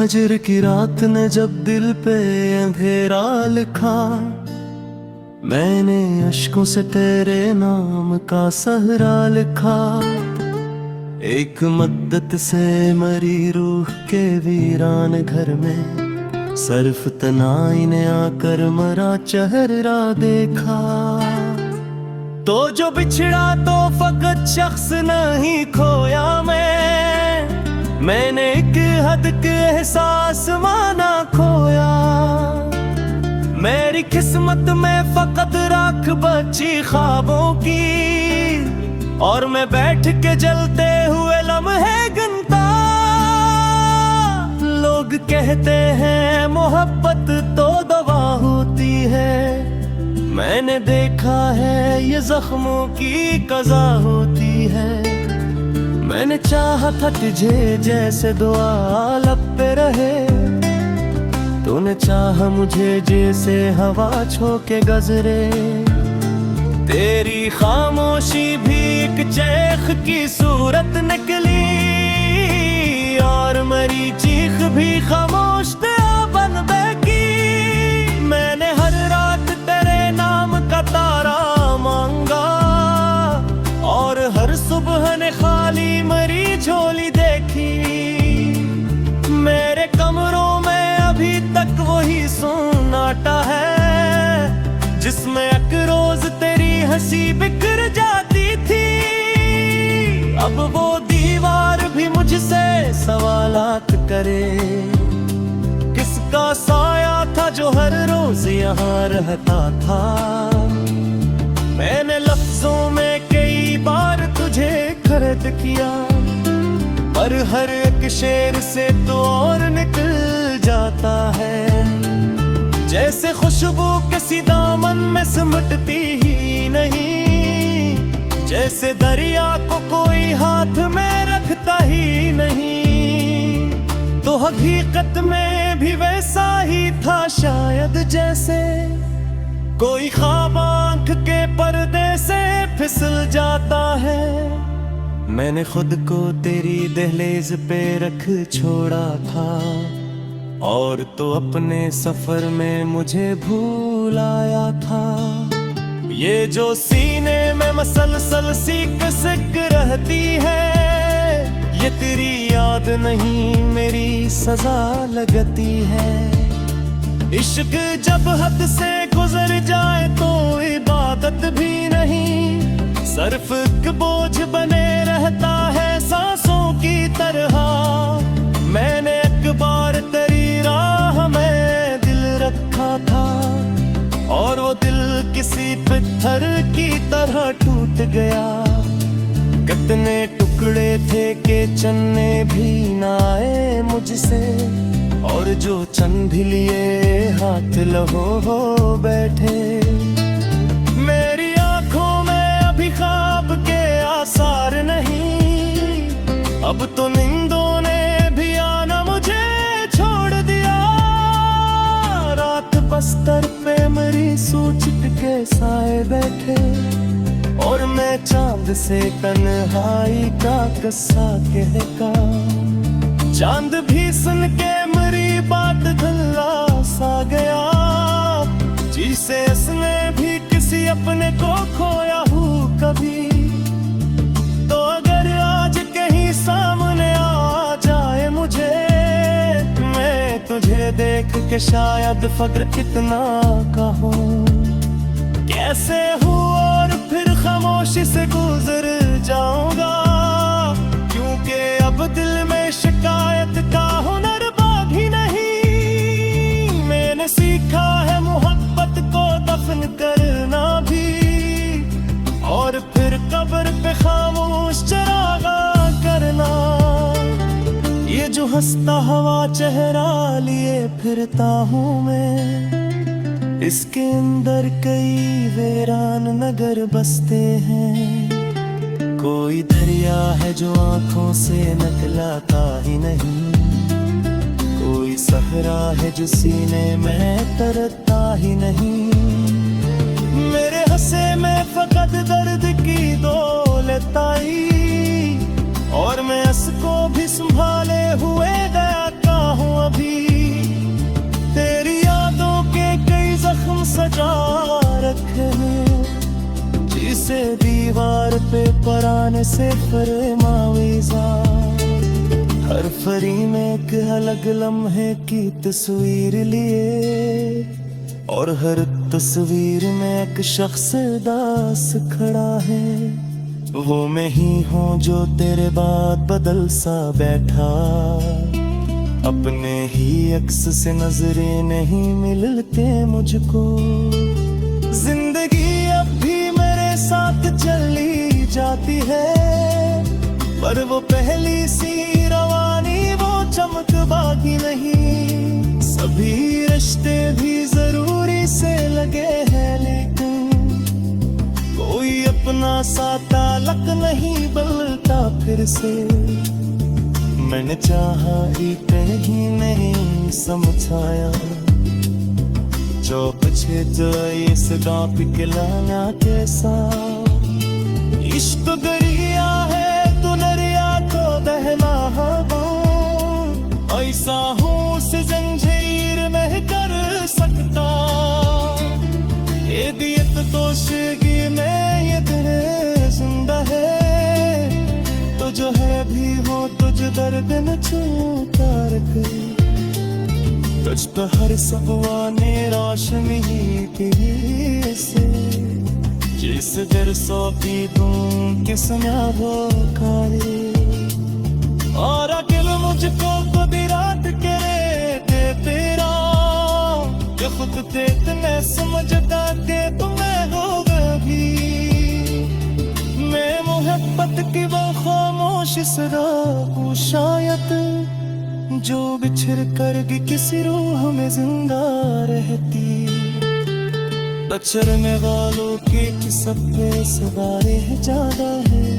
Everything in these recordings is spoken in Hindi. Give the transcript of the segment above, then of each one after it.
फजर की रात ने जब दिल पे अंधेरा लिखा, मैंने अश्कों से तेरे नाम का सहरा लिखा। एक मद्दत से मरी रूह के वीरान घर में सर्फ तनाई ने आकर मरा चेहरा देखा। तो जो बिछड़ा तो फकत शख्स नहीं खोया मैंने एक हद के एहसास माना खोया। मेरी किस्मत में फकत राख बची ख्वाबों की, और मैं बैठ के जलते हुए लम्हे गिनता। लोग कहते हैं मोहब्बत तो दवा होती है, मैंने देखा है ये जख्मों की कज़ा होती है। मैंने चाहा था तुझे जैसे दुआ लब पे रहे, तूने चाहा मुझे जैसे हवा छोके गजरे। तेरी खामोशी भी एक चेख की सूरत निकली, और मेरी चीख भी खामोश बन बहकी। मैंने हर रात तेरे नाम का तारा मांगा, और हर सुबह ने खाली मरी झोली देखी। मेरे कमरों में अभी तक वही सन्नाटा है, जिसमें एक रोज तेरी हंसी बिखर जाती थी। अब वो दीवार भी मुझसे सवालात करे, किसका साया था जो हर रोज यहाँ रहता था। मैंने लफ्जों में कई बार तुझे खर्द किया, पर हर एक शेर से तो और निकल जाता है। जैसे खुशबू किसी दामन में सिमटती ही नहीं, जैसे दरिया को कोई हाथ में रखता ही नहीं। तो हकीकत में भी वैसा ही था शायद, जैसे कोई ख्वाब आंख के पर्दे से फिसल जाता है। मैंने खुद को तेरी दहलीज पे रख छोड़ा था, और तो अपने सफर में मुझे भूल आया था। ये जो सीने में मसलसल सी कसक रहती है, ये तेरी याद नहीं मेरी सजा लगती है। इश्क जब हद से गुजर जाए तो इबादत भी नहीं, सिर्फ एक बोझ बने रहता है सांसों की तरह। मैंने एक बार तेरी राह में दिल रखा था, और वो दिल किसी पत्थर की तरह टूट गया। कितने टुकड़े थे कि चन्ने भी ना आए मुझसे, और जो चन भी लिए हाथ लहो हो बैठे। मेरी आंखों में अभी ख्वाब के आसार नहीं, अब तो निंदों ने भी आना मुझे छोड़ दिया। रात बस्तर पे मेरी सूचित के साए बैठे, और मैं चांद से तन्हाई का किस्सा कहता। चांद भी सुन के मेरी बात धल्ला सा गया, जिसे इसने भी किसी अपने को खोया हूँ कभी। तो अगर आज कहीं सामने आ जाए मुझे, मैं तुझे देख के शायद फक्र कितना कहूँ। कैसे हूँ और फिर खामोशी से गुजर जाऊंगा, क्योंकि अब दिल में शिकायत का हुनर बाकी नहीं। मैंने सीखा है मोहब्बत को दफन करना भी, और फिर कब्र पे खामोश चरागा करना। ये जो हंसता हवा चेहरा लिए फिरता हूँ मैं, इसके अंदर कई वीरान नगर बसते हैं। कोई दरिया है जो आंखों से निकलाता ही नहीं, कोई सहरा है जो सीने में तरता ही नहीं। मेरे हंसे में फकत दर्द की दौलत आई, और मैं हंस को भी संभाले हुए गया का हूँ अभी। से फरमावीज़ा। हर फरी में एक अलग लम्हे की तस्वीर लिए, और हर तस्वीर में एक शख्स दास खड़ा है। वो मैं ही हूँ जो तेरे बाद बदल सा बैठा, अपने ही अक्स से नजरें नहीं मिलते मुझको। जिंदगी अब भी मेरे साथ चली जाती है, पर वो पहली सी रवानी वो चमक बाकी नहीं। सभी रिश्ते भी जरूरी से लगे हैं, लेकिन कोई अपना सा ताल्लुक नहीं बनता फिर से। मैंने चाहा ही कहीं नहीं समझाया, जो पीछे तो इस गाँव पिघलाना कैसा। इश्क दरिया है तू नरिया को दहला हवा, ऐसा हूँ उसे जंजीर नहीं कर सकता। ये दियत तोशगी में ये दिल जिंदा है, तो जो है भी हो तुझ दर्द न छूता रखे। तुझ पे हर सबवाने रोशनी तेरी से, जिस दर सौंपी दूं किसना वो करे। और अकेल मुझको कभी रात के दे तेरा, कि खुद ते इतने समझता के तुम्हें होगा भी। मैं मोहब्बत की वो खामोश सराबू शायद, जो बिछड़ कर भी किसी रूह में जिंदा रहती। बचरने वालों की किस्मत पे सवारे ज्यादा है,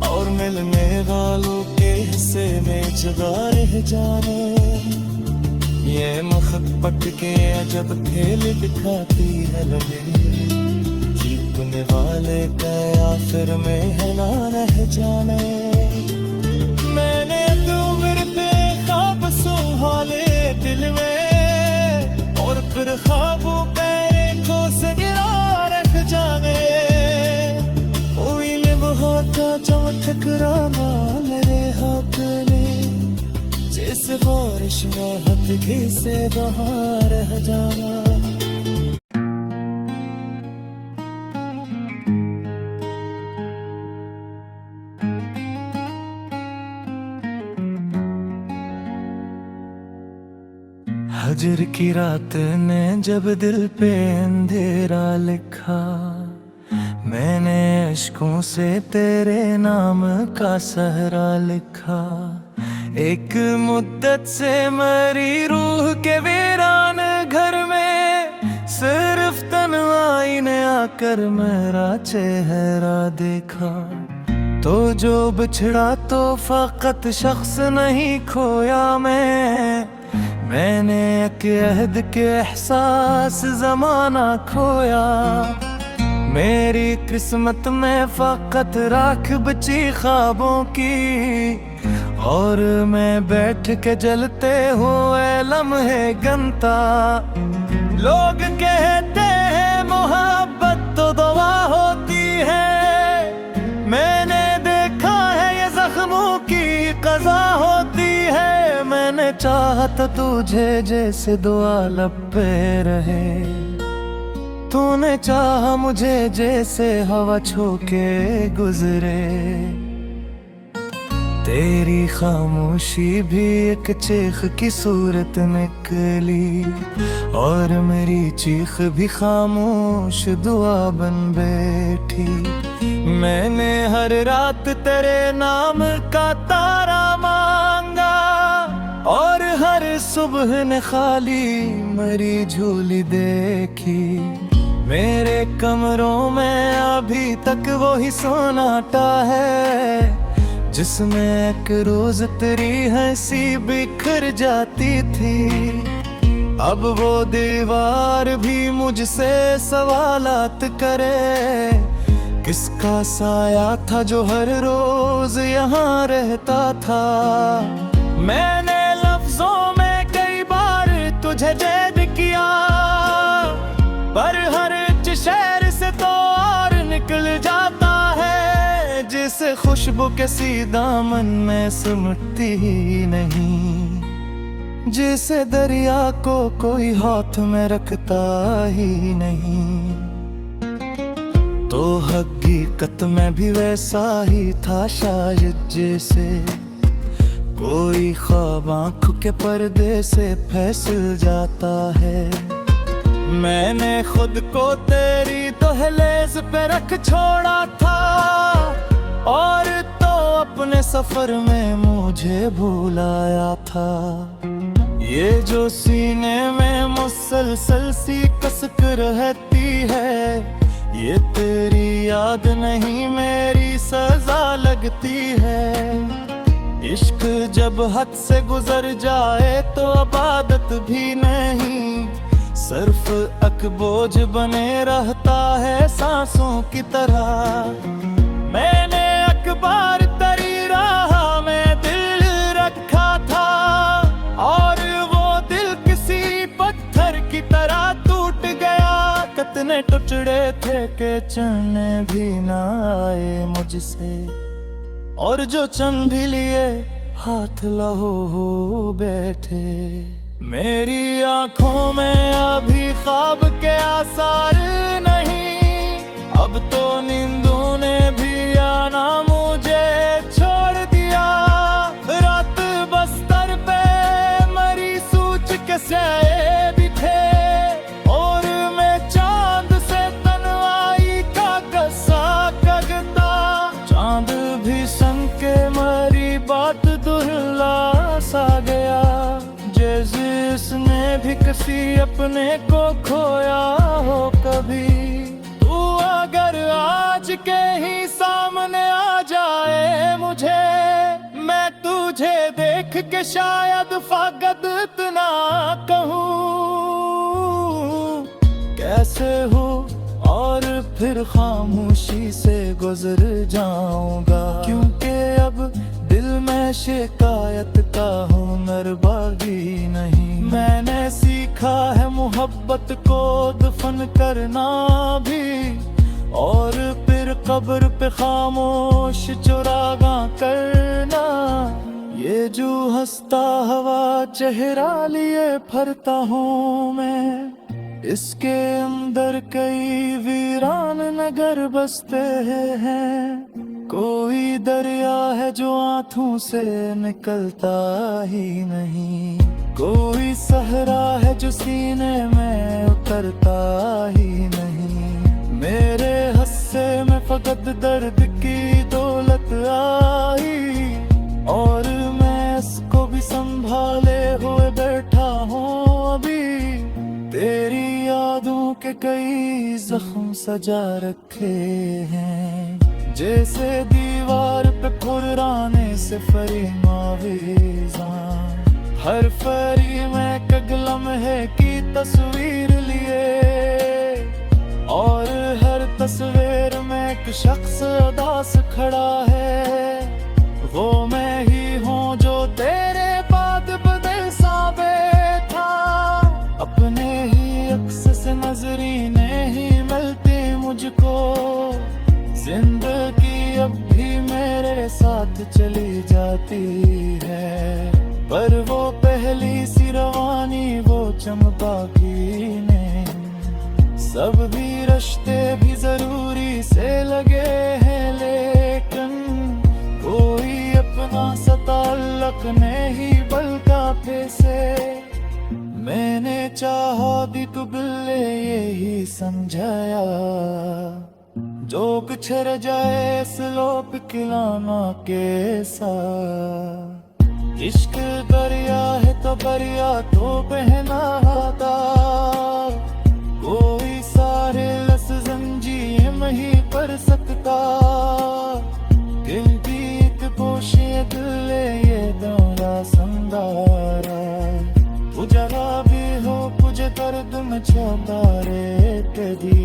और मिलने वालों के हिस्से में जगह रह जाने। ये मोहब्बत के अजब खेल दिखाती है लगे, जीतने वाले का आखिर में है ना रह जाने। मैंने तो मेरे पे ख्वाब सुहाले दिल में, और फिर ख्वाबों पे को से गिरा रख जाने। कोई बहुत जो ठकराना मेरे हाथ ने, जैसे बारिश में हथेली से बाहर रह जाना। हजर की रात ने जब दिल पे अंधेरा लिखा, मैंने अश्कों से तेरे नाम का सहरा लिखा। एक मुद्दत से मरी रूह के वीरान घर में, सिर्फ तन्हाई ने आकर मेरा चेहरा देखा। तो जो बिछड़ा तो फकत शख्स नहीं खोया मैंने एक अहद के एहसास जमाना खोया। मेरी किस्मत में फकत राख बची ख्वाबों की, और मैं बैठ के जलते हुए लम्हे गनता। लोग कहते हैं मोहब्बत तो दवा होती है, मैंने देखा है ये जख्मों की कज़ा होती है। मैंने चाहता तुझे जैसे दुआ लब पे रहे, तूने चाहा मुझे जैसे हवा छू के गुजरे। तेरी खामोशी भी एक चीख की सूरत निकली, और मेरी चीख भी खामोश दुआ बन बैठी। मैंने हर रात तेरे नाम का तारा मांगा, और हर सुबह ने खाली मरी झोली देखी। मेरे कमरों में अभी तक वो ही सन्नाटा है, जिसमें एक रोज तेरी हंसी बिखर जाती थी। अब वो दीवार भी मुझसे सवालात करे, किसका साया था जो हर रोज यहाँ रहता था। मैंने लफ्जों में कई बार तुझे कैद किया, पर हर शहर से तो और निकल जाता है। जिस खुशबू कैसी दामन में सिमटती ही नहीं, जिसे दरिया को कोई हाथ में रखता ही नहीं। तो हकीकत में भी वैसा ही था शायद, जैसे कोई ख्वाब आँख के पर्दे से फैसल जाता है। मैंने खुद को तेरी दहलीज पे रख छोड़ा था, और तो अपने सफर में मुझे भुलाया था। ये जो सीने में मुसलसल सी कसक रहती है, ये तेरी याद नहीं मेरी सजा लगती है। इश्क जब हद से गुजर जाए तो इबादत भी नहीं, सिर्फ अकबोझ बने रहता है सांसों की तरह। मैंने अखबार तरी राह में दिल रखा था, और वो दिल किसी पत्थर की तरह टूट गया। कितने टुकड़े थे के चलने भी ना आए मुझसे, और जो चंद भी लिए हाथ लहो हो बैठे। मेरी आंखों में अभी ख्वाब के आसार नहीं, अब तो नींदों ने भी आना मुझे छोड़ दिया। रात बस्तर पे मरी सूच के साए भी थे, और मैं चांद से तन्हाई का गस्सा कगता। चांद भी सन के मरी बात दुहला सा गया, जैसे इसने भी किसी अपने को खोया हो कभी। तू अगर आज के ही सामने आ जाए मुझे, मैं तुझे देख के शायद फाकत इतना कहूँ कैसे हो, और फिर खामोशी से गुजर जाऊंगा। क्योंकि अब दिल में शिकायत का हुनर बागी नहीं। मैंने सीखा है मोहब्बत को दफन करना भी, और फिर कब्र पे खामोश चुरागा करना। ये जो हंसता हवा चेहरा लिए फरता हूँ मैं, इसके अंदर कई वीरान नगर बसते हैं। कोई दरिया है जो आंखों से निकलता ही नहीं, कोई सहरा है जो सीने में उतरता ही नहीं। मेरे हिस्से में फकत दर्द की दौलत आई, और मैं इसको भी संभाले हुए बैठा हूँ अभी। तेरी यादों के कई जख्म सजा रखे हैं, जैसे दीवार पे खुराने से फरी मावीज़ा। हर फरी में कगलम है की तस्वीर लिए, और हर तस्वीर में एक शख्स उदास खड़ा है। वो मैं ही हूँ जो तेरे बाद बदल सा बैठा, अपने ही अक्स से नजरीने ही मिलती मुझको। जिंदगी अब भी मेरे साथ चली जाती है, पर वो पहली सी रवानी वो चंपा की नहीं। सब भी रिश्ते भी जरूरी से लगे हैं, लेकिन कोई अपना सा ताल्लुक नहीं बल्कि से। मैंने चाहा भी तो बिल्ले यही समझाया, जो बिछड़ जाए इस लोप खिलाना कैसा। इश्क दरिया है तो दरिया तो बहना था, कोई सारे लस जंजीर नहीं पर सकता। दिल की एक पोशीत ले ये दौरा संदारा, उजरा भी हो मुझे दर्द में छोटा रे कदी।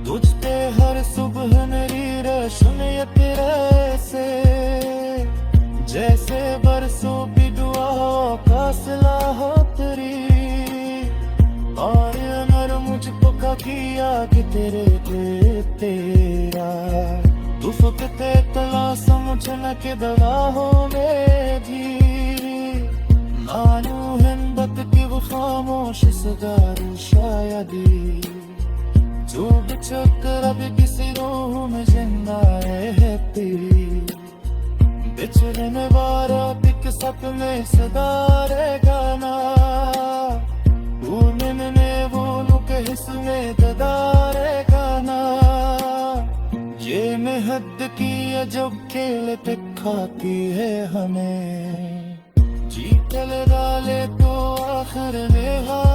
तुझ पे हर सुबह नरी रोशनी तेरे से, जैसे बरसों की दुआ का सिला हो तेरी। और अगर मुझको का किया कि तेरे तेरा तू फकते छनक दवाहों में भी मानो हिम्मत की वो खामोश सदारू शायदी जो बिछक कर अब किसी रूह में जिंदा रहती बिछड़ने वाला एक सपने सदा रहेगा ना भूलने वो लुक हिस्से ददा रहेगा ना ये मेहद की अजब खेल दिखाती है हमें जीत डाले तो आखिर में हार